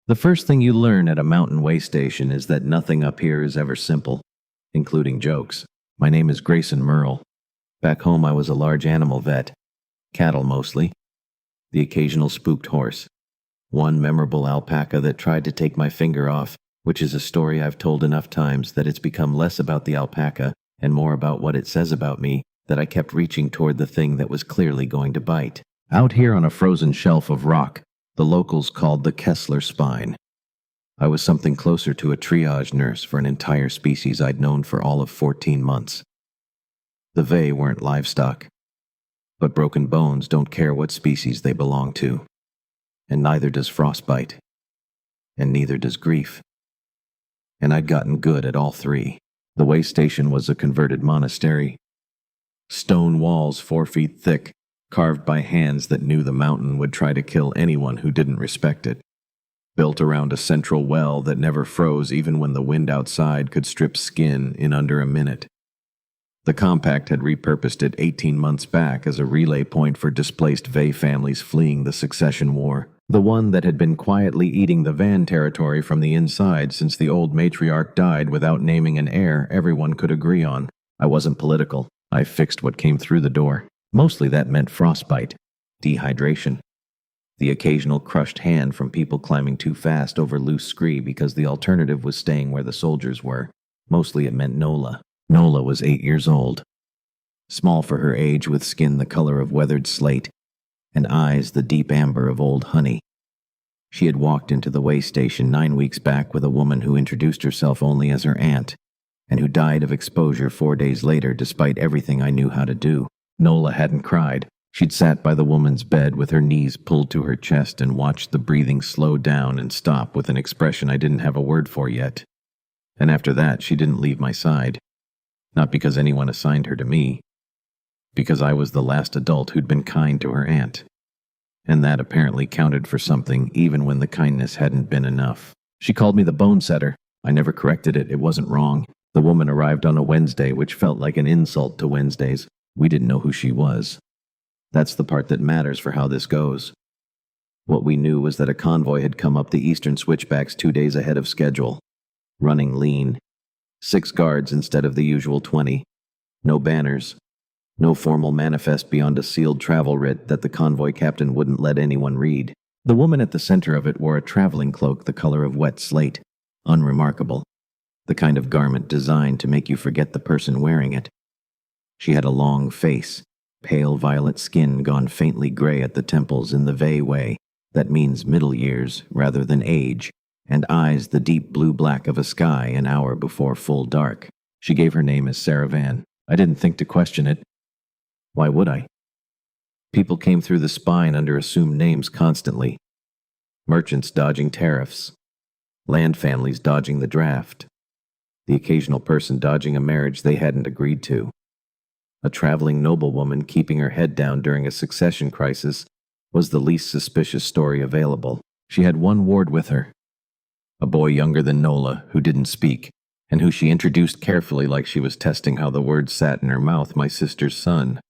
The first thing you learn at a mountain way station is that nothing up here is ever simple, including jokes. My name is Grayson Merle. Back home I was a large animal vet, cattle mostly, the occasional spooked horse, one memorable alpaca that tried to take my finger off, which is a story I've told enough times that it's become less about the alpaca and more about what it says about me, that I kept reaching toward the thing that was clearly going to bite. Out here on a frozen shelf of rock, the locals called the Kessler spine. I was something closer to a triage nurse for an entire species I'd known for all of 14 months. The Vey weren't livestock, but broken bones don't care what species they belong to, and neither does frostbite, and neither does grief. And I'd gotten good at all three. The way station was a converted monastery. Stone walls 4 feet thick, carved by hands that knew the mountain would try to kill anyone who didn't respect it. Built around a central well that never froze even when the wind outside could strip skin in under a minute. The compact had repurposed it 18 months back as a relay point for displaced Vey families fleeing the Succession War, the one that had been quietly eating the Van territory from the inside since the old matriarch died without naming an heir everyone could agree on. I wasn't political. I fixed what came through the door. Mostly that meant frostbite, dehydration, the occasional crushed hand from people climbing too fast over loose scree because the alternative was staying where the soldiers were. Mostly it meant Nola. Nola was 8 years old, small for her age with skin the color of weathered slate and eyes the deep amber of old honey. She had walked into the way station 9 weeks back with a woman who introduced herself only as her aunt and who died of exposure 4 days later despite everything I knew how to do. Nola hadn't cried. She'd sat by the woman's bed with her knees pulled to her chest and watched the breathing slow down and stop with an expression I didn't have a word for yet. And after that, she didn't leave my side. Not because anyone assigned her to me, because I was the last adult who'd been kind to her aunt. And that apparently counted for something, even when the kindness hadn't been enough. She called me the bone setter. I never corrected it. It wasn't wrong. The woman arrived on a Wednesday, which felt like an insult to Wednesdays. We didn't know who she was. That's the part that matters for how this goes. What we knew was that a convoy had come up the eastern switchbacks 2 days ahead of schedule, running lean. 6 guards instead of the usual 20. No banners. No formal manifest beyond a sealed travel writ that the convoy captain wouldn't let anyone read. The woman at the center of it wore a traveling cloak the color of wet slate. Unremarkable. The kind of garment designed to make you forget the person wearing it. She had a long face, pale violet skin gone faintly gray at the temples in the Vey way. That means middle years rather than age, and eyes the deep blue-black of a sky an hour before full dark. She gave her name as Sarah Van. I didn't think to question it. Why would I? People came through the spine under assumed names constantly. Merchants dodging tariffs. Land families dodging the draft. The occasional person dodging a marriage they hadn't agreed to. A traveling noblewoman keeping her head down during a succession crisis was the least suspicious story available. She had one ward with her, a boy younger than Nola who didn't speak, and who she introduced carefully like she was testing how the words sat in her mouth, my sister's son.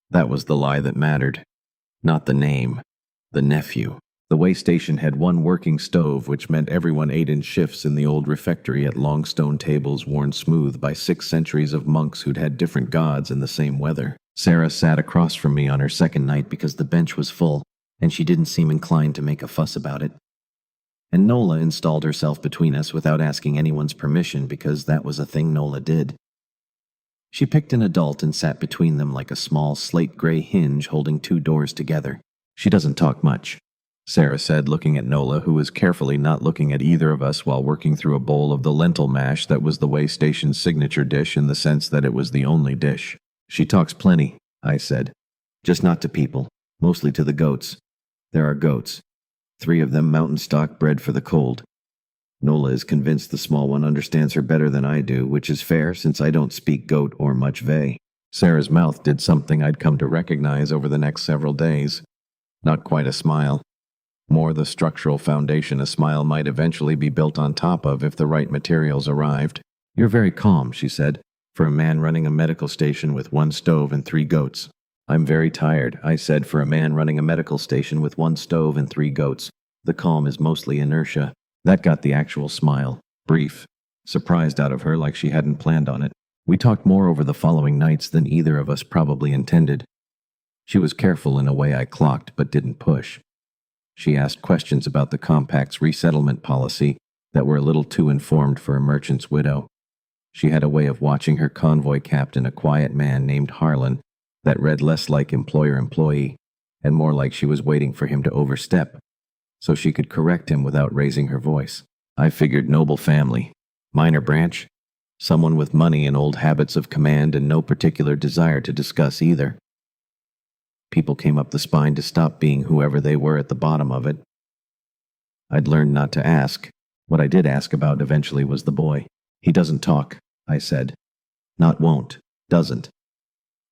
That was the lie that mattered. Not the name, the nephew. The way station had one working stove, which meant everyone ate in shifts in the old refectory at long stone tables worn smooth by 6 centuries of monks who'd had different gods in the same weather. Sarah sat across from me on her second night because the bench was full, and she didn't seem inclined to make a fuss about it. And Nola installed herself between us without asking anyone's permission because that was a thing Nola did. She picked an adult and sat between them like a small slate-gray hinge holding 2 doors together. She doesn't talk much, Sarah said, looking at Nola, who was carefully not looking at either of us while working through a bowl of the lentil mash that was the way station's signature dish in the sense that it was the only dish. She talks plenty, I said. Just not to people, mostly to the goats. There are goats. 3 of them mountain stock bred for the cold. Nola is convinced the small one understands her better than I do, which is fair since I don't speak goat or much Vey. Sarah's mouth did something I'd come to recognize over the next several days. Not quite a smile. More the structural foundation a smile might eventually be built on top of if the right materials arrived. You're very calm, she said, for a man running a medical station with 1 stove and 3 goats. I'm very tired, I said, for a man running a medical station with 1 stove and 3 goats. The calm is mostly inertia. That got the actual smile. Brief. Surprised out of her like she hadn't planned on it. We talked more over the following nights than either of us probably intended. She was careful in a way I clocked but didn't push. She asked questions about the compact's resettlement policy that were a little too informed for a merchant's widow. She had a way of watching her convoy captain, a quiet man named Harlan, that read less like employer-employee and more like she was waiting for him to overstep, so she could correct him without raising her voice. I figured noble family, minor branch, someone with money and old habits of command and no particular desire to discuss either. People came up the spine to stop being whoever they were at the bottom of it. I'd learned not to ask. What I did ask about eventually was the boy. He doesn't talk, I said. Not won't, doesn't.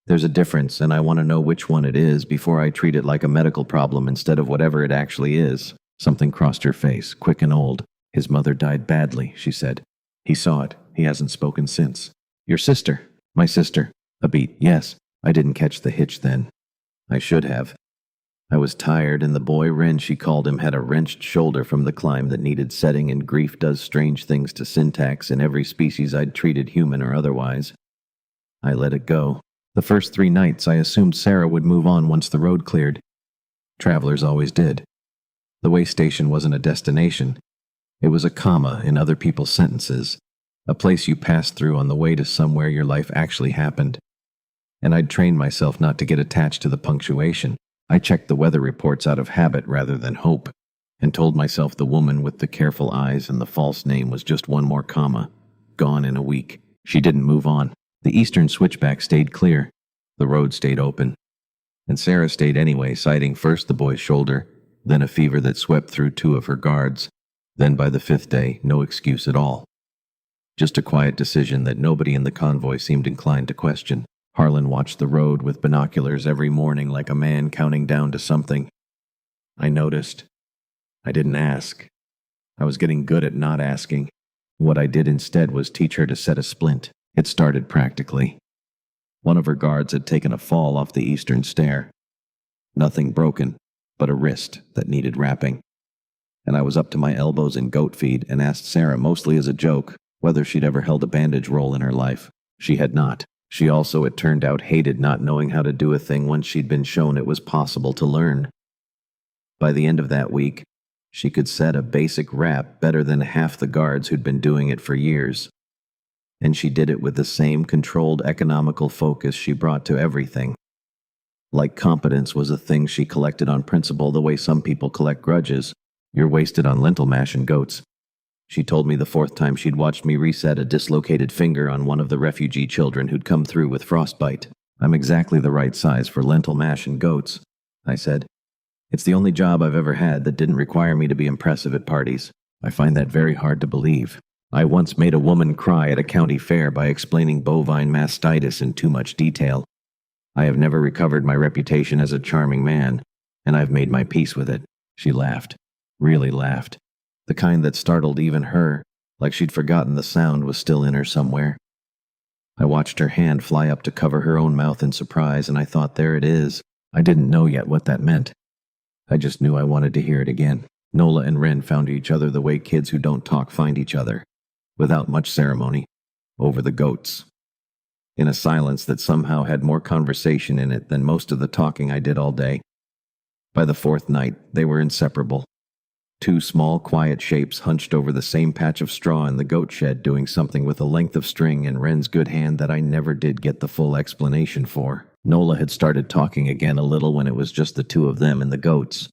There's a difference, and I want to know which one it is before I treat it like a medical problem instead of whatever it actually is. Something crossed her face, quick and old. His mother died badly, she said. He saw it. He hasn't spoken since. Your sister? My sister. A beat, yes. I didn't catch the hitch then. I should have. I was tired, and the boy, Ren, she called him, had a wrenched shoulder from the climb that needed setting, and grief does strange things to syntax in every species I'd treated, human or otherwise. I let it go. The first 3 nights, I assumed Sarah would move on once the road cleared. Travelers always did. The way station wasn't a destination. It was a comma in other people's sentences, a place you passed through on the way to somewhere your life actually happened. And I'd trained myself not to get attached to the punctuation. I checked the weather reports out of habit rather than hope, and told myself the woman with the careful eyes and the false name was just one more comma, gone in a week. She didn't move on. The eastern switchback stayed clear. The road stayed open. And Sarah stayed anyway, citing first the boy's shoulder, then a fever that swept through 2 of her guards. Then by the 5th day, no excuse at all. Just a quiet decision that nobody in the convoy seemed inclined to question. Harlan watched the road with binoculars every morning like a man counting down to something. I noticed. I didn't ask. I was getting good at not asking. What I did instead was teach her to set a splint. It started practically. One of her guards had taken a fall off the eastern stair. Nothing broken, but a wrist that needed wrapping. And I was up to my elbows in goat feed and asked Sarah, mostly as a joke, whether she'd ever held a bandage roll in her life. She had not. She also, it turned out, hated not knowing how to do a thing once she'd been shown it was possible to learn. By the end of that week, she could set a basic wrap better than half the guards who'd been doing it for years. And she did it with the same controlled, economical focus she brought to everything. Like competence was a thing she collected on principle the way some people collect grudges. You're wasted on lentil mash and goats. She told me the 4th time she'd watched me reset a dislocated finger on one of the refugee children who'd come through with frostbite. I'm exactly the right size for lentil mash and goats, I said. It's the only job I've ever had that didn't require me to be impressive at parties. I find that very hard to believe. I once made a woman cry at a county fair by explaining bovine mastitis in too much detail. I have never recovered my reputation as a charming man, and I've made my peace with it. She laughed. Really laughed. The kind that startled even her, like she'd forgotten the sound was still in her somewhere. I watched her hand fly up to cover her own mouth in surprise, and I thought, there it is. I didn't know yet what that meant. I just knew I wanted to hear it again. Nola and Ren found each other the way kids who don't talk find each other, without much ceremony, over the goats. In a silence that somehow had more conversation in it than most of the talking I did all day. By the 4th night, they were inseparable. 2 small, quiet shapes hunched over the same patch of straw in the goat shed, doing something with a length of string in Ren's good hand that I never did get the full explanation for. Nola had started talking again a little when it was just the 2 of them and the goats.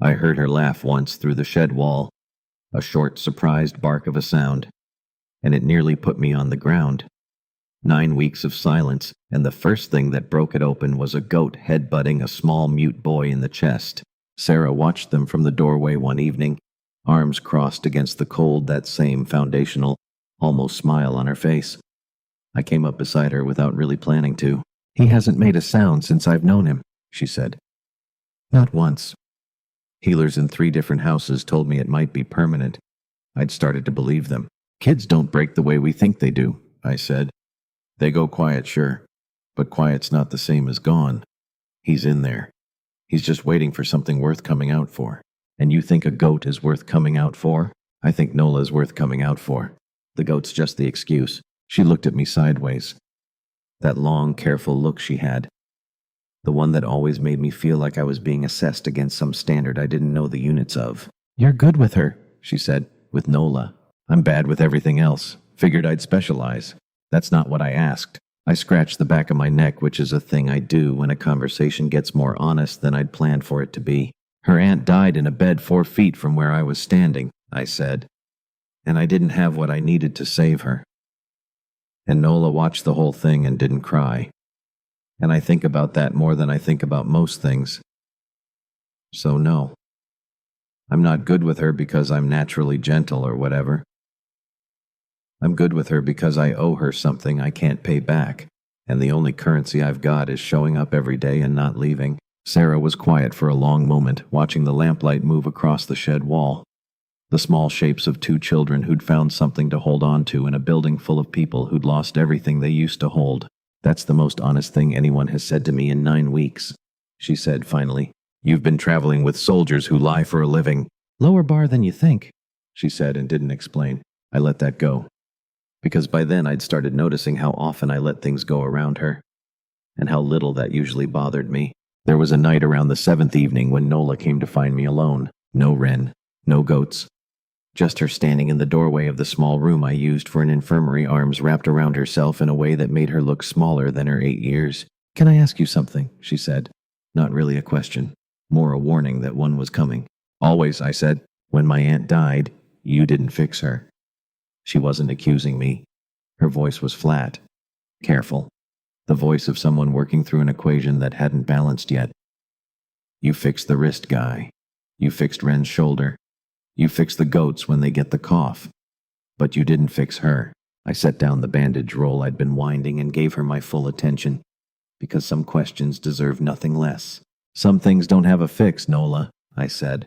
I heard her laugh once through the shed wall, a short, surprised bark of a sound, and it nearly put me on the ground. 9 weeks of silence, and the first thing that broke it open was a goat headbutting a small mute boy in the chest. Sarah watched them from the doorway one evening, arms crossed against the cold, that same foundational, almost smile on her face. I came up beside her without really planning to. He hasn't made a sound since I've known him, she said. Not once. Healers in 3 different houses told me it might be permanent. I'd started to believe them. Kids don't break the way we think they do, I said. They go quiet, sure, but quiet's not the same as gone. He's in there. He's just waiting for something worth coming out for. And you think a goat is worth coming out for? I think Nola is worth coming out for. The goat's just the excuse. She looked at me sideways. That long, careful look she had. The one that always made me feel like I was being assessed against some standard I didn't know the units of. You're good with her, she said, with Nola. I'm bad with everything else. Figured I'd specialize. That's not what I asked. I scratched the back of my neck, which is a thing I do when a conversation gets more honest than I'd planned for it to be. Her aunt died in a bed 4 feet from where I was standing, I said. And I didn't have what I needed to save her. And Nola watched the whole thing and didn't cry. And I think about that more than I think about most things. So no. I'm not good with her because I'm naturally gentle or whatever. I'm good with her because I owe her something I can't pay back, and the only currency I've got is showing up every day and not leaving. Sarah was quiet for a long moment, watching the lamplight move across the shed wall. The small shapes of 2 children who'd found something to hold on to in a building full of people who'd lost everything they used to hold. That's the most honest thing anyone has said to me in 9 weeks, she said finally. You've been traveling with soldiers who lie for a living. Lower bar than you think, she said and didn't explain. I let that go. Because by then I'd started noticing how often I let things go around her, and how little that usually bothered me. There was a night around the 7th evening when Nola came to find me alone. No Wren, no goats. Just her standing in the doorway of the small room I used for an infirmary, arms wrapped around herself in a way that made her look smaller than her 8 years. Can I ask you something? She said. Not really a question, more a warning that one was coming. Always, I said. When my aunt died, you didn't fix her. She wasn't accusing me. Her voice was flat, careful, the voice of someone working through an equation that hadn't balanced yet. You fixed the wrist guy. You fixed Wren's shoulder. You fix the goats when they get the cough. But you didn't fix her. I set down the bandage roll I'd been winding and gave her my full attention. Because some questions deserve nothing less. Some things don't have a fix, Nola, I said.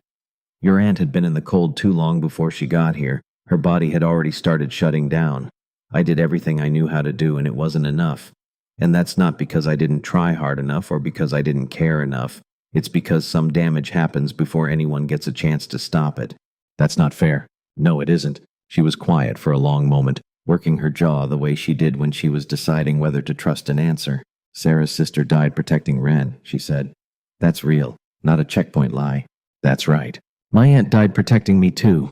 Your aunt had been in the cold too long before she got here. Her body had already started shutting down. I did everything I knew how to do and it wasn't enough. And that's not because I didn't try hard enough or because I didn't care enough. It's because some damage happens before anyone gets a chance to stop it. That's not fair. No, it isn't. She was quiet for a long moment, working her jaw the way she did when she was deciding whether to trust an answer. Sarah's sister died protecting Wren, she said. That's real, not a checkpoint lie. That's right. My aunt died protecting me too.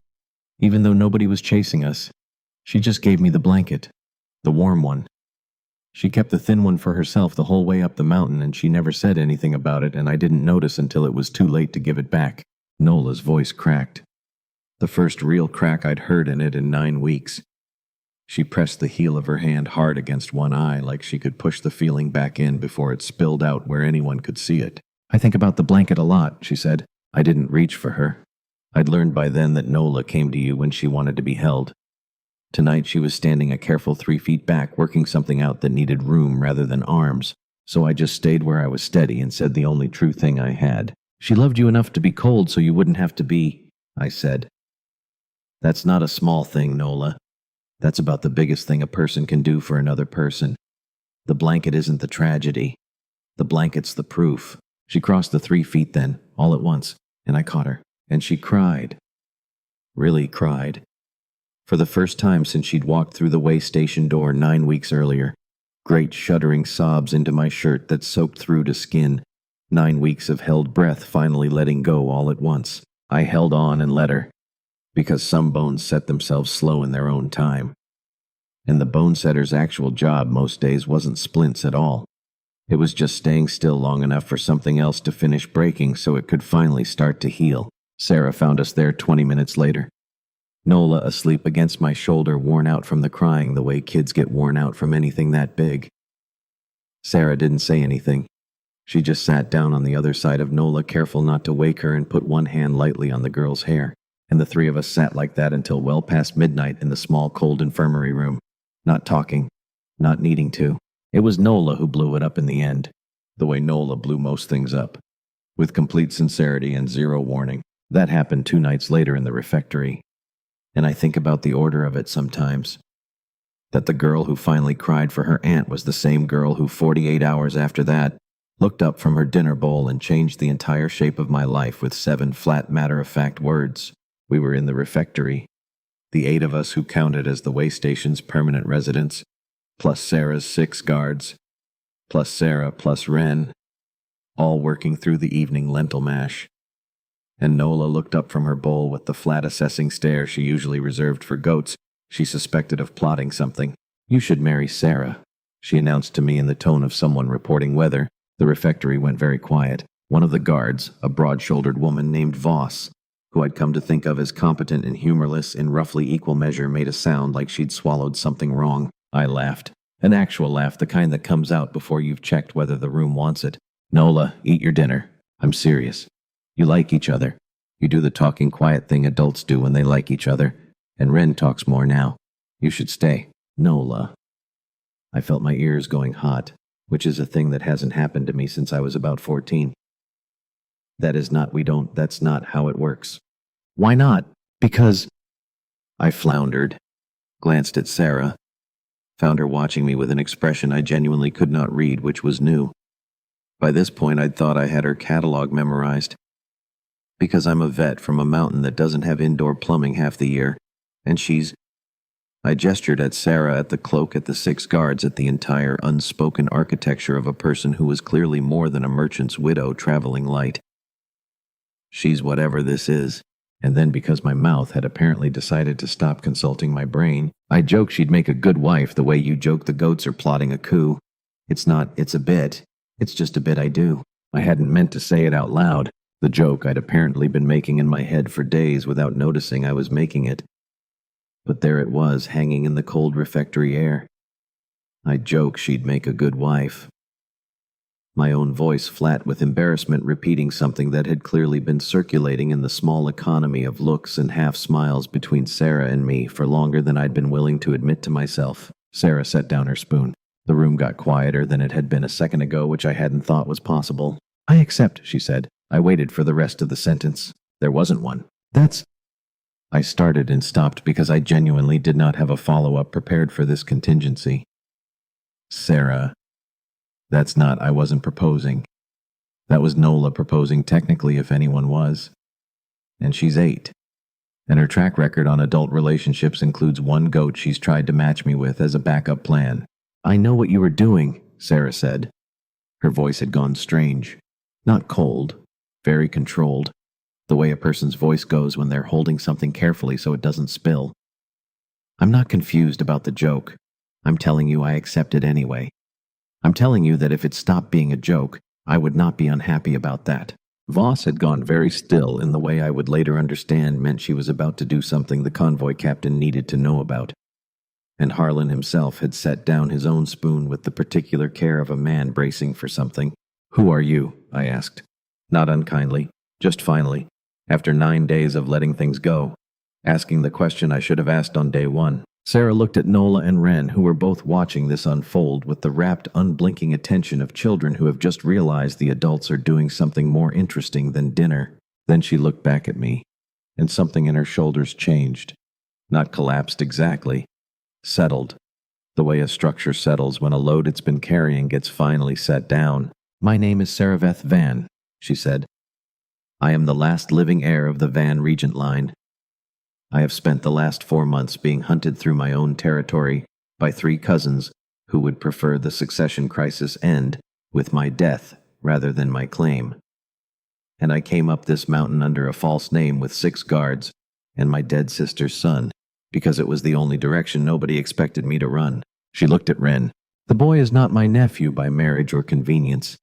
Even though nobody was chasing us. She just gave me the blanket. The warm one. She kept the thin one for herself the whole way up the mountain and she never said anything about it and I didn't notice until it was too late to give it back. Nola's voice cracked. The first real crack I'd heard in it in 9 weeks. She pressed the heel of her hand hard against one eye like she could push the feeling back in before it spilled out where anyone could see it. I think about the blanket a lot, she said. I didn't reach for her. I'd learned by then that Nola came to you when she wanted to be held. Tonight she was standing a careful 3 feet back, working something out that needed room rather than arms, so I just stayed where I was steady and said the only true thing I had. She loved you enough to be cold so you wouldn't have to be, I said. That's not a small thing, Nola. That's about the biggest thing a person can do for another person. The blanket isn't the tragedy. The blanket's the proof. She crossed the 3 feet then, all at once, and I caught her. And she cried. Really cried. For the first time since she'd walked through the way station door 9 weeks earlier. Great shuddering sobs into my shirt that soaked through to skin. 9 weeks of held breath finally letting go all at once. I held on and let her. Because some bones set themselves slow in their own time. And the bone setter's actual job most days wasn't splints at all. It was just staying still long enough for something else to finish breaking so it could finally start to heal. Sarah found us there 20 minutes later. Nola asleep against my shoulder, worn out from the crying the way kids get worn out from anything that big. Sarah didn't say anything. She just sat down on the other side of Nola, careful not to wake her, and put one hand lightly on the girl's hair. And the 3 of us sat like that until well past midnight in the small cold infirmary room. Not talking. Not needing to. It was Nola who blew it up in the end. The way Nola blew most things up. With complete sincerity and zero warning. That happened 2 nights later in the refectory. And I think about the order of it sometimes. That the girl who finally cried for her aunt was the same girl who 48 hours after that looked up from her dinner bowl and changed the entire shape of my life with 7 flat matter-of-fact words. We were in the refectory. The 8 of us who counted as the way station's permanent residents, plus Sarah's 6 guards, plus Sarah, plus Ren, all working through the evening lentil mash. And Nola looked up from her bowl with the flat assessing stare she usually reserved for goats she suspected of plotting something. "You should marry Sarah," she announced to me in the tone of someone reporting weather. The refectory went very quiet. One of the guards, a broad-shouldered woman named Voss, who I'd come to think of as competent and humorless in roughly equal measure, made a sound like she'd swallowed something wrong. I laughed. An actual laugh, the kind that comes out before you've checked whether the room wants it. "Nola, eat your dinner. I'm serious. You like each other. You do the talking quiet thing adults do when they like each other. And Ren talks more now. You should stay." "Nola." I felt my ears going hot, which is a thing that hasn't happened to me since I was about 14. That's not how it works." "Why not?" "Because—" I floundered, glanced at Sarah, found her watching me with an expression I genuinely could not read, which was new. By this point, I'd thought I had her catalog memorized. "Because I'm a vet from a mountain that doesn't have indoor plumbing half the year, and she's—" I gestured at Sarah, at the cloak, at the 6 guards, at the entire unspoken architecture of a person who was clearly more than a merchant's widow traveling light. "She's whatever this is." And then, because my mouth had apparently decided to stop consulting my brain, I joked she'd make a good wife the way you joke the goats are plotting a coup. It's a bit. It's just a bit I do. I hadn't meant to say it out loud. The joke I'd apparently been making in my head for days without noticing I was making it. But there it was, hanging in the cold refectory air. I joke she'd make a good wife. My own voice flat with embarrassment, repeating something that had clearly been circulating in the small economy of looks and half-smiles between Sarah and me for longer than I'd been willing to admit to myself. Sarah set down her spoon. The room got quieter than it had been a second ago, which I hadn't thought was possible. "I accept," she said. I waited for the rest of the sentence. There wasn't one. "That's—" I started and stopped because I genuinely did not have a follow-up prepared for this contingency. "Sarah, I wasn't proposing. That was Nola proposing, technically, if anyone was. And she's 8. And her track record on adult relationships includes 1 goat she's tried to match me with as a backup plan." "I know what you were doing," Sarah said. Her voice had gone strange. Not cold, very controlled. The way a person's voice goes when they're holding something carefully so it doesn't spill. "I'm not confused about the joke. I'm telling you I accept it anyway. I'm telling you that if it stopped being a joke, I would not be unhappy about that." Voss had gone very still in the way I would later understand meant she was about to do something the convoy captain needed to know about. And Harlan himself had set down his own spoon with the particular care of a man bracing for something. "Who are you?" I asked. Not unkindly, just finally, after 9 days of letting things go, asking the question I should have asked on day 1. Sarah looked at Nola and Ren, who were both watching this unfold with the rapt, unblinking attention of children who have just realized the adults are doing something more interesting than dinner. Then she looked back at me, and something in her shoulders changed. Not collapsed exactly. Settled. The way a structure settles when a load it's been carrying gets finally set down. "My name is Saraveth Van," she said. "I am the last living heir of the Van Regent line. I have spent the last 4 months being hunted through my own territory by 3 cousins who would prefer the succession crisis end with my death rather than my claim. And I came up this mountain under a false name with 6 guards and my dead sister's son, because it was the only direction nobody expected me to run." She looked at Ren. "The boy is not my nephew by marriage or convenience.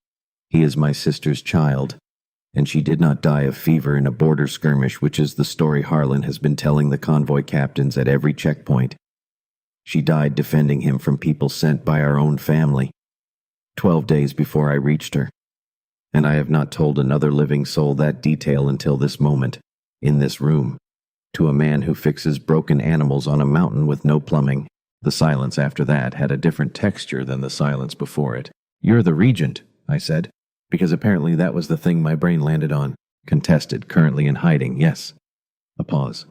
He is my sister's child. And she did not die of fever in a border skirmish, which is the story Harlan has been telling the convoy captains at every checkpoint. She died defending him from people sent by our own family, 12 days before I reached her. And I have not told another living soul that detail until this moment, in this room, to a man who fixes broken animals on a mountain with no plumbing." The silence after that had a different texture than the silence before it. "You're the Regent," I said. Because apparently that was the thing my brain landed on. "Contested, currently in hiding, yes." A pause.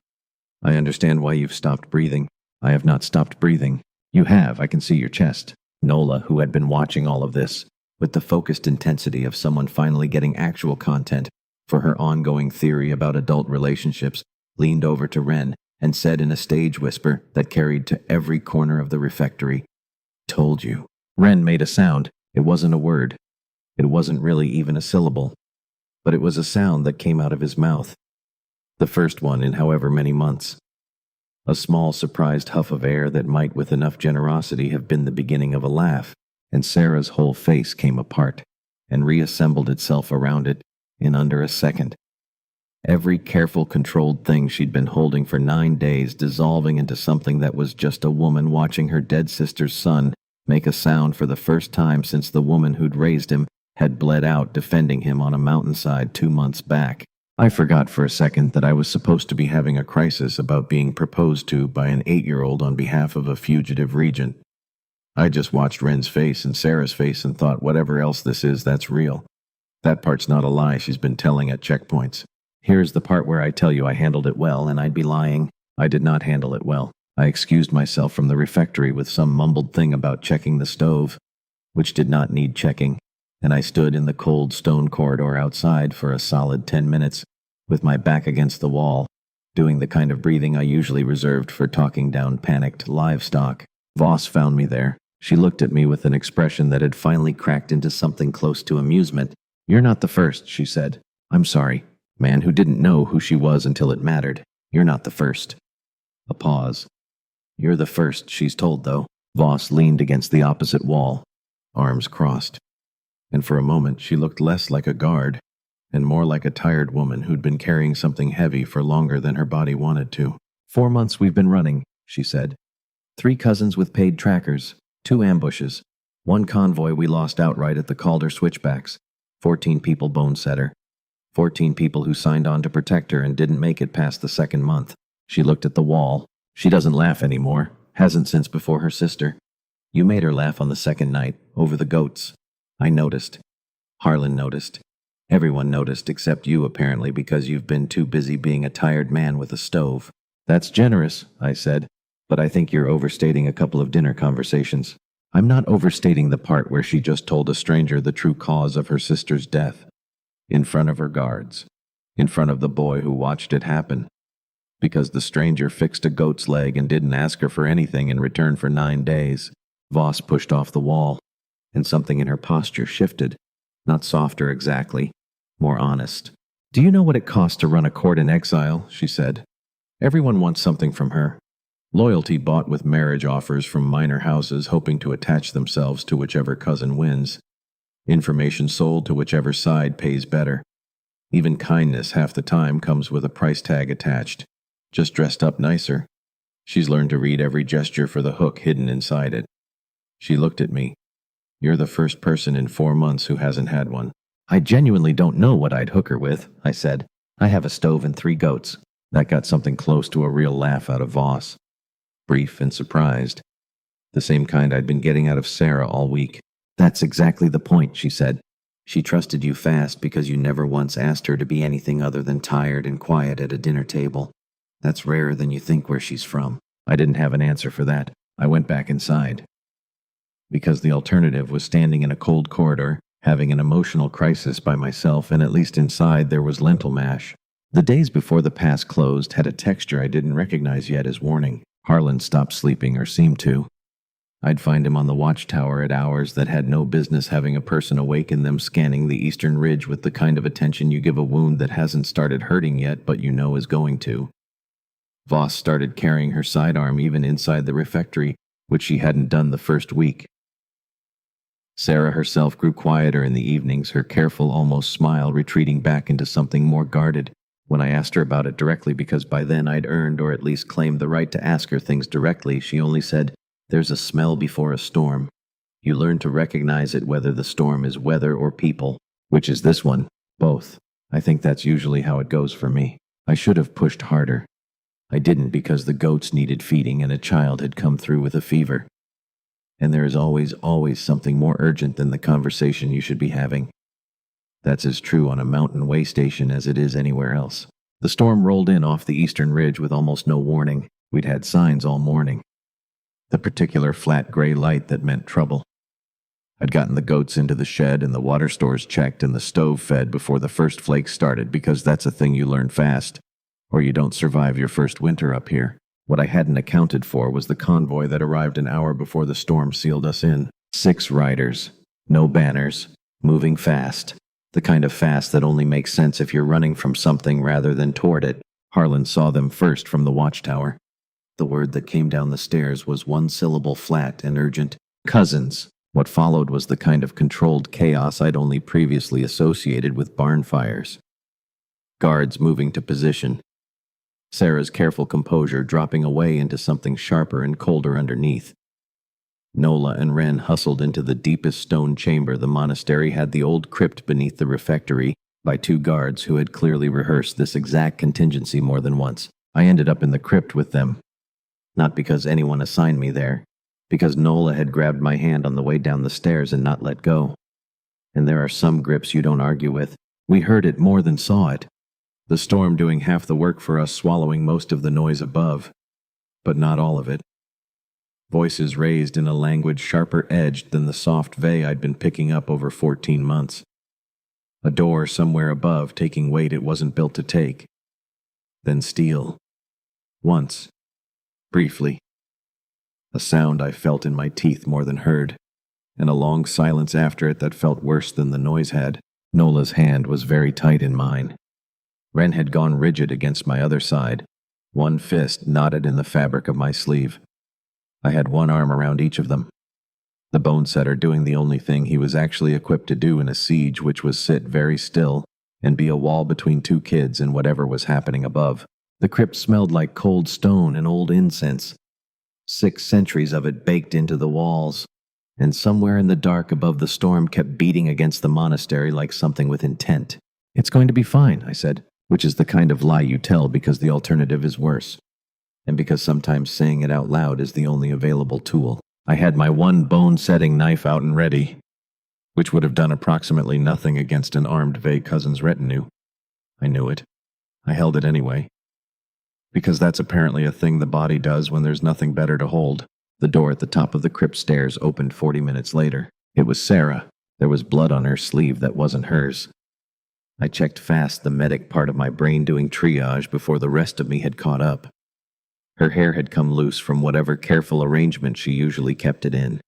"I understand why you've stopped breathing." "I have not stopped breathing." "You have, I can see your chest." Nola, who had been watching all of this, with the focused intensity of someone finally getting actual content for her ongoing theory about adult relationships, leaned over to Ren and said in a stage whisper that carried to every corner of the refectory, "Told you." Ren made a sound. It wasn't a word. It wasn't really even a syllable. But it was a sound that came out of his mouth. The first one in however many months. A small, surprised huff of air that might, with enough generosity, have been the beginning of a laugh, and Sarah's whole face came apart and reassembled itself around it in under a second. Every careful, controlled thing she'd been holding for 9 days dissolving into something that was just a woman watching her dead sister's son make a sound for the first time since the woman who'd raised him had bled out defending him on a mountainside 2 months back. I forgot for a second that I was supposed to be having a crisis about being proposed to by an 8-year-old on behalf of a fugitive regent. I just watched Ren's face and Sarah's face and thought, whatever else this is, that's real. That part's not a lie she's been telling at checkpoints. Here's the part where I tell you I handled it well, and I'd be lying. I did not handle it well. I excused myself from the refectory with some mumbled thing about checking the stove, which did not need checking, and I stood in the cold stone corridor outside for a solid 10 minutes, with my back against the wall, doing the kind of breathing I usually reserved for talking down panicked livestock. Voss found me there. She looked at me with an expression that had finally cracked into something close to amusement. "You're not the first," she said. "I'm sorry." Man who didn't know who she was until it mattered. "You're not the first." A pause. "You're the first," she's told, though. Voss leaned against the opposite wall, arms crossed. And for a moment she looked less like a guard and more like a tired woman who'd been carrying something heavy for longer than her body wanted to. "4 months we've been running," she said. 3 cousins with paid trackers, 2 ambushes, 1 convoy we lost outright at the Calder switchbacks, 14 people bone setter, 14 people who signed on to protect her and didn't make it past the 2nd month. She looked at the wall. She doesn't laugh anymore. Hasn't since before her sister. You made her laugh on the 2nd night, over the goats. I noticed. Harlan noticed. Everyone noticed except you, apparently, because you've been too busy being a tired man with a stove. "That's generous," I said, "but I think you're overstating a couple of dinner conversations." "I'm not overstating the part where she just told a stranger the true cause of her sister's death. In front of her guards. In front of the boy who watched it happen. Because the stranger fixed a goat's leg and didn't ask her for anything in return for 9 days. Voss pushed off the wall, and something in her posture shifted. Not softer exactly, more honest. "Do you know what it costs to run a court in exile?" she said. "Everyone wants something from her. Loyalty bought with marriage offers from minor houses hoping to attach themselves to whichever cousin wins. Information sold to whichever side pays better. Even kindness half the time comes with a price tag attached, just dressed up nicer. She's learned to read every gesture for the hook hidden inside it." She looked at me. "You're the first person in 4 months who hasn't had one." "I genuinely don't know what I'd hook her with," I said. "I have a stove and 3 goats." That got something close to a real laugh out of Voss. Brief and surprised. The same kind I'd been getting out of Sarah all week. "That's exactly the point," she said. "She trusted you fast because you never once asked her to be anything other than tired and quiet at a dinner table. That's rarer than you think where she's from." I didn't have an answer for that. I went back inside. Because the alternative was standing in a cold corridor, having an emotional crisis by myself, and at least inside there was lentil mash. The days before the pass closed had a texture I didn't recognize yet as warning. Harlan stopped sleeping, or seemed to. I'd find him on the watchtower at hours that had no business having a person awake in them, scanning the eastern ridge with the kind of attention you give a wound that hasn't started hurting yet but you know is going to. Voss started carrying her sidearm even inside the refectory, which she hadn't done the first week. Sarah herself grew quieter in the evenings, her careful, almost smile retreating back into something more guarded when I asked her about it directly, because by then I'd earned, or at least claimed, the right to ask her things directly. She only said, "There's a smell before a storm. You learn to recognize it whether the storm is weather or people." Which is this one? Both. I think that's usually how it goes for me. I should have pushed harder. I didn't, because the goats needed feeding and a child had come through with a fever. And there is always something more urgent than the conversation you should be having. That's as true on a mountain way station as it is anywhere else. The storm rolled in off the eastern ridge with almost no warning. We'd had signs all morning. The particular flat gray light that meant trouble. I'd gotten the goats into the shed and the water stores checked and the stove fed before the first flakes started, because that's a thing you learn fast, or you don't survive your first winter up here. What I hadn't accounted for was the convoy that arrived an hour before the storm sealed us in. 6 riders, no banners, moving fast. The kind of fast that only makes sense if you're running from something rather than toward it. Harlan saw them first from the watchtower. The word that came down the stairs was one syllable, flat and urgent. Cousins. What followed was the kind of controlled chaos I'd only previously associated with barn fires. Guards moving to position. Sarah's careful composure dropping away into something sharper and colder underneath. Nola and Ren hustled into the deepest stone chamber the monastery had, the old crypt beneath the refectory, by 2 guards who had clearly rehearsed this exact contingency more than once. I ended up in the crypt with them. Not because anyone assigned me there, because Nola had grabbed my hand on the way down the stairs and not let go. And there are some grips you don't argue with. We heard it more than saw it. The storm doing half the work for us, swallowing most of the noise above. But not all of it. Voices raised in a language sharper edged than the soft veil I'd been picking up over 14 months. A door somewhere above taking weight it wasn't built to take. Then steel. Once. Briefly. A sound I felt in my teeth more than heard, and a long silence after it that felt worse than the noise had. Nola's hand was very tight in mine. Ren had gone rigid against my other side, one fist knotted in the fabric of my sleeve. I had one arm around each of them. The bone setter doing the only thing he was actually equipped to do in a siege, which was sit very still and be a wall between 2 kids and whatever was happening above. The crypt smelled like cold stone and old incense. 6 centuries of it baked into the walls, and somewhere in the dark above the storm kept beating against the monastery like something with intent. "It's going to be fine," I said, which is the kind of lie you tell because the alternative is worse, and because sometimes saying it out loud is the only available tool. I had my one bone-setting knife out and ready, which would have done approximately nothing against an armed Vey cousin's retinue. I knew it. I held it anyway. Because that's apparently a thing the body does when there's nothing better to hold. The door at the top of the crypt stairs opened 40 minutes later. It was Sarah. There was blood on her sleeve that wasn't hers. I checked fast, the medic part of my brain doing triage before the rest of me had caught up. Her hair had come loose from whatever careful arrangement she usually kept it in,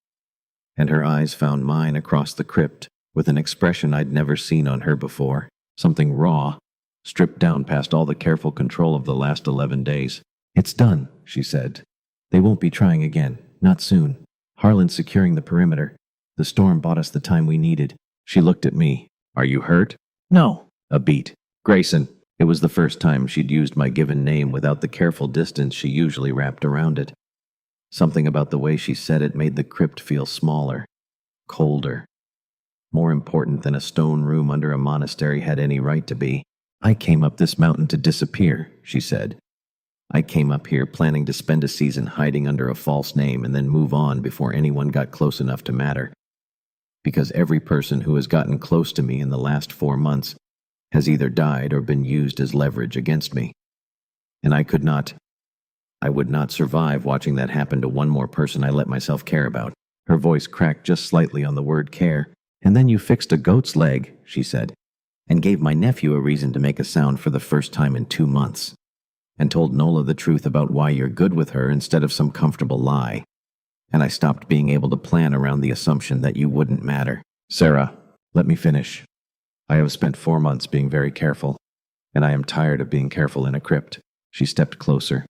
and her eyes found mine across the crypt with an expression I'd never seen on her before. Something raw, stripped down past all the careful control of the last 11 days. "It's done," she said. "They won't be trying again. Not soon. Harlan's securing the perimeter. The storm bought us the time we needed." She looked at me. "Are you hurt?" "No." A beat. "Grayson." It was the first time she'd used my given name without the careful distance she usually wrapped around it. Something about the way she said it made the crypt feel smaller, colder, more important than a stone room under a monastery had any right to be. "I came up this mountain to disappear," she said. "I came up here planning to spend a season hiding under a false name and then move on before anyone got close enough to matter. Because every person who has gotten close to me in the last 4 months has either died or been used as leverage against me. And I would not survive watching that happen to one more person I let myself care about." Her voice cracked just slightly on the word care. "And then you fixed a goat's leg," she said, "and gave my nephew a reason to make a sound for the first time in 2 months, and told Nola the truth about why you're good with her instead of some comfortable lie. And I stopped being able to plan around the assumption that you wouldn't matter." "Sarah, let me finish. I have spent 4 months being very careful, and I am tired of being careful in a crypt." She stepped closer,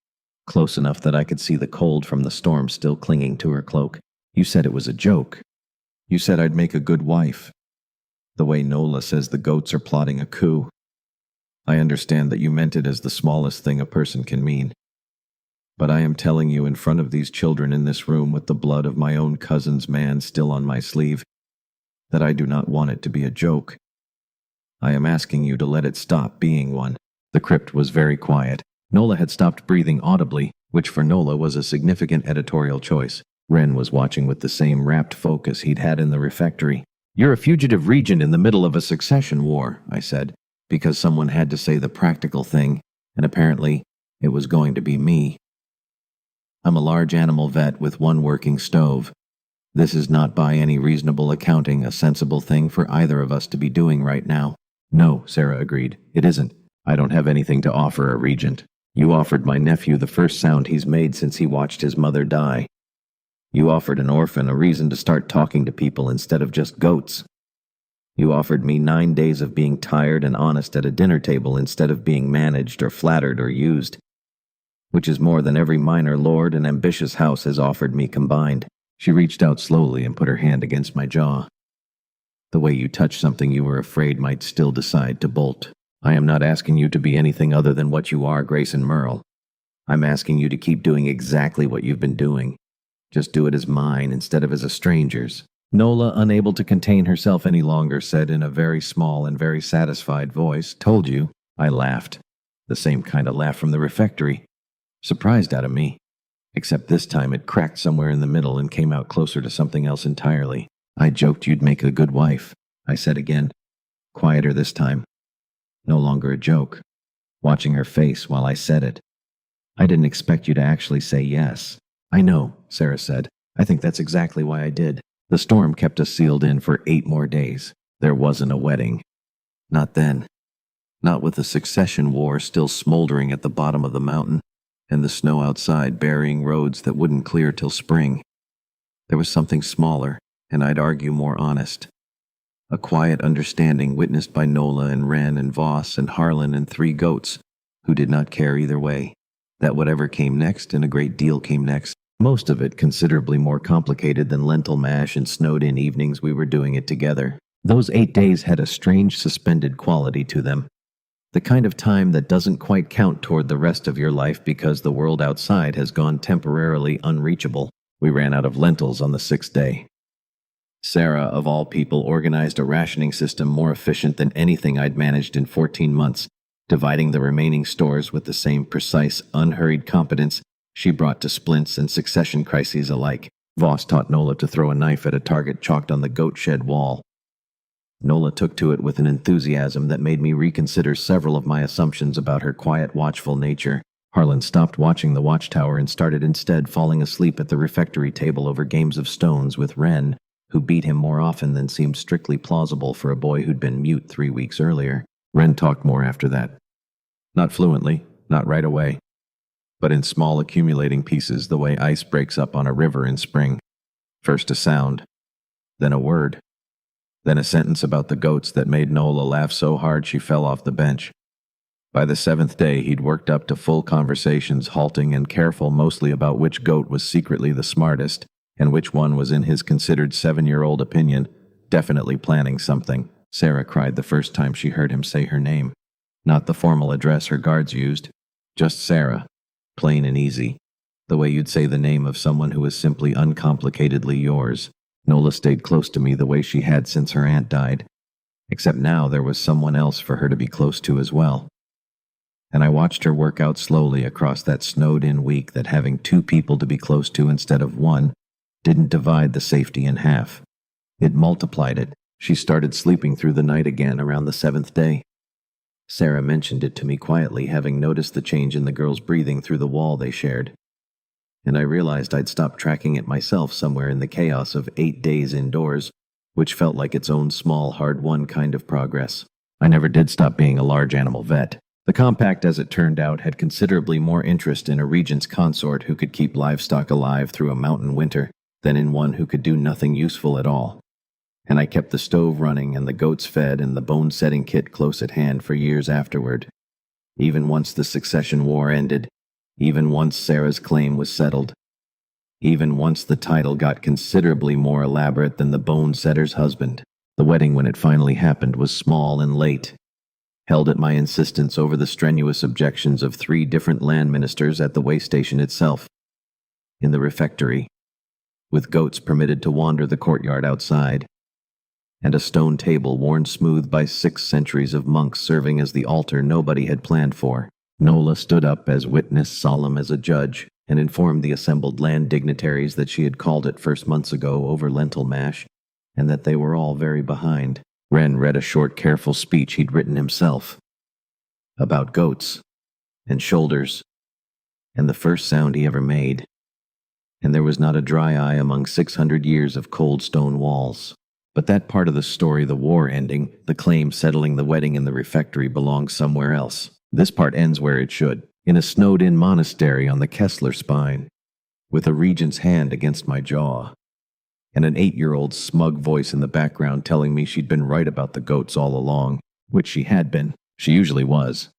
close enough that I could see the cold from the storm still clinging to her cloak. "You said it was a joke. You said I'd make a good wife. The way Nola says the goats are plotting a coup. I understand that you meant it as the smallest thing a person can mean. But I am telling you in front of these children in this room with the blood of my own cousin's man still on my sleeve, that I do not want it to be a joke. I am asking you to let it stop being one." The crypt was very quiet. Nola had stopped breathing audibly, which for Nola was a significant editorial choice. Ren was watching with the same rapt focus he'd had in the refectory. "You're a fugitive regent in the middle of a succession war," I said, because someone had to say the practical thing, and apparently it was going to be me. "I'm a large animal vet with one working stove. This is not by any reasonable accounting a sensible thing for either of us to be doing right now. No, Sarah agreed. It isn't. I don't have anything to offer a Regent. You offered my nephew the first sound he's made since he watched his mother die. You offered an orphan a reason to start talking to people instead of just goats. You offered me 9 days of being tired and honest at a dinner table instead of being managed or flattered or used, which is more than every minor lord and ambitious house has offered me combined. She reached out slowly and put her hand against my jaw. The way you touch something you were afraid might still decide to bolt. I am not asking you to be anything other than what you are, Grayson Merle. I'm asking you to keep doing exactly what you've been doing. Just do it as mine instead of as a stranger's. Nola, unable to contain herself any longer, said in a very small and very satisfied voice, "Told you." I laughed. The same kind of laugh from the refectory. Surprised out of me. Except this time it cracked somewhere in the middle and came out closer to something else entirely. "I joked you'd make a good wife," I said again. Quieter this time. No longer a joke. Watching her face while I said it. "I didn't expect you to actually say yes." "I know," Sarah said. "I think that's exactly why I did. The storm kept us sealed in for 8 more days. There wasn't a wedding. Not then. Not with the succession war still smoldering at the bottom of the mountain, and the snow outside burying roads that wouldn't clear till spring. There was something smaller, and I'd argue more honest. A quiet understanding witnessed by Nola and Wren and Voss and Harlan and 3 goats, who did not care either way, that whatever came next, and a great deal came next, most of it considerably more complicated than lentil mash and snowed-in evenings we were doing it together. Those 8 days had a strange suspended quality to them. The kind of time that doesn't quite count toward the rest of your life because the world outside has gone temporarily unreachable. We ran out of lentils on the 6th day. Sarah, of all people, organized a rationing system more efficient than anything I'd managed in 14 months, dividing the remaining stores with the same precise, unhurried competence she brought to splints and succession crises alike. Voss taught Nola to throw a knife at a target chalked on the goat shed wall. Nola took to it with an enthusiasm that made me reconsider several of my assumptions about her quiet, watchful nature. Harlan stopped watching the watchtower and started instead falling asleep at the refectory table over games of stones with Wren, who beat him more often than seemed strictly plausible for a boy who'd been mute 3 weeks earlier. Wren talked more after that. Not fluently, not right away, but in small accumulating pieces the way ice breaks up on a river in spring. First a sound, then a word, then a sentence about the goats that made Nola laugh so hard she fell off the bench. By the 7th day he'd worked up to full conversations, halting and careful mostly about which goat was secretly the smartest, and which one was, in his considered 7-year-old opinion, definitely planning something. Sarah cried the first time she heard him say her name. Not the formal address her guards used, just Sarah. Plain and easy, the way you'd say the name of someone who is simply uncomplicatedly yours. Nola stayed close to me the way she had since her aunt died, except now there was someone else for her to be close to as well. And I watched her work out slowly across that snowed-in week that having 2 people to be close to instead of 1 didn't divide the safety in half. It multiplied it. She started sleeping through the night again around the 7th day. Sarah mentioned it to me quietly, having noticed the change in the girl's breathing through the wall they shared. And I realized I'd stopped tracking it myself somewhere in the chaos of 8 days indoors, which felt like its own small, hard-won kind of progress. I never did stop being a large animal vet. The compact, as it turned out, had considerably more interest in a regent's consort who could keep livestock alive through a mountain winter than in one who could do nothing useful at all. And I kept the stove running and the goats fed and the bone-setting kit close at hand for years afterward. Even once the succession war ended, even once Sarah's claim was settled, even once the title got considerably more elaborate than the bone-setter's husband. The wedding, when it finally happened, was small and late, held at my insistence over the strenuous objections of 3 different land ministers at the way station itself, in the refectory, with goats permitted to wander the courtyard outside, and a stone table worn smooth by 6 centuries of monks serving as the altar nobody had planned for. Nola stood up as witness, solemn as a judge, and informed the assembled land dignitaries that she had called it first months ago over lentil mash, and that they were all very behind. Wren read a short, careful speech he'd written himself, about goats, and shoulders, and the first sound he ever made. and there was not a dry eye among 600 years of cold stone walls. But that part of the story, the war ending, the claim settling the wedding in the refectory, belongs somewhere else. This part ends where it should, in a snowed-in monastery on the Kessler spine, with a regent's hand against my jaw, and an 8-year-old smug voice in the background telling me she'd been right about the goats all along, which she had been. She usually was.